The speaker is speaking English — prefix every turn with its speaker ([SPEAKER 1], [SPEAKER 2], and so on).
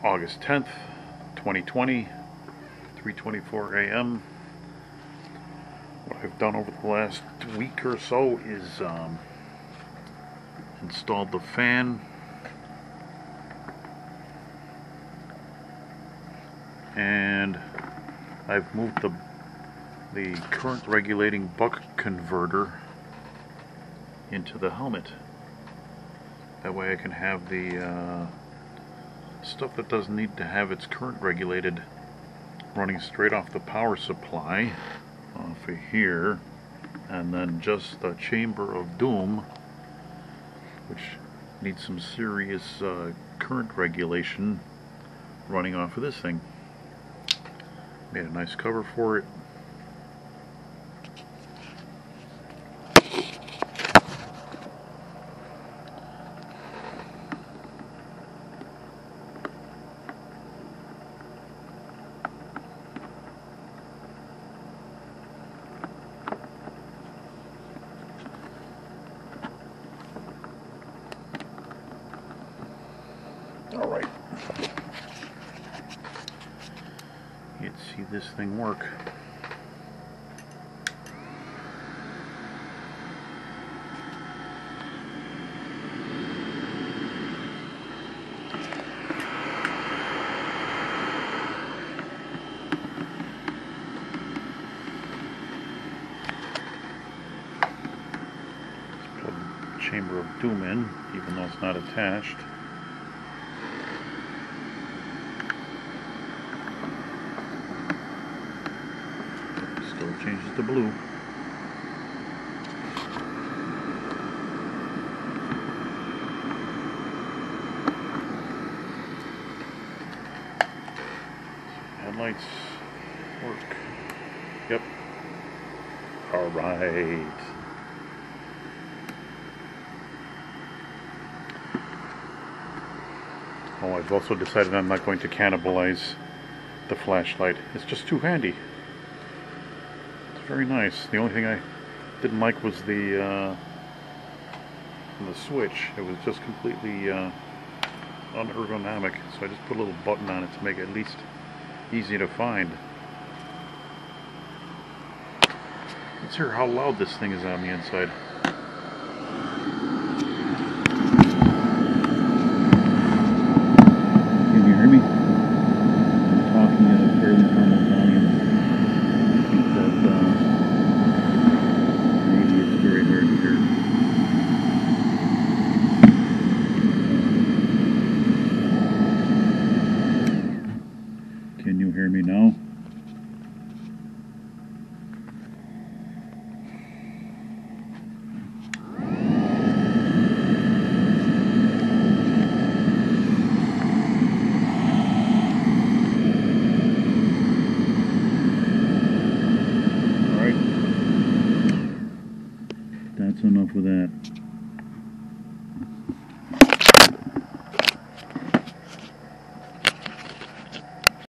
[SPEAKER 1] August 10th, 2020, 3:24 a.m. What I've done over the last week or so is installed the fan and I've moved the current regulating buck converter into the helmet. That way I can have the stuff that doesn't need to have its current regulated running straight off the power supply off of here, and then just the chamber of doom, which needs some serious current regulation, running off of this thing. Made a nice cover for it. All right. Let's see this thing work. Let's plug the chamber of doom in, even though it's not attached. Still changes to blue. Headlights work. Yep. All right. Oh, I've also decided I'm not going to cannibalize the flashlight. It's just too handy. Very nice. The only thing I didn't like was the switch. It was just completely unergonomic, so I just put a little button on it to make it at least easy to find. Let's hear how loud this thing is on the inside. Can you hear me? I'm talking at a fairly normal volume. I think that maybe it's very hard to hear. Can you hear me now? That's enough of that.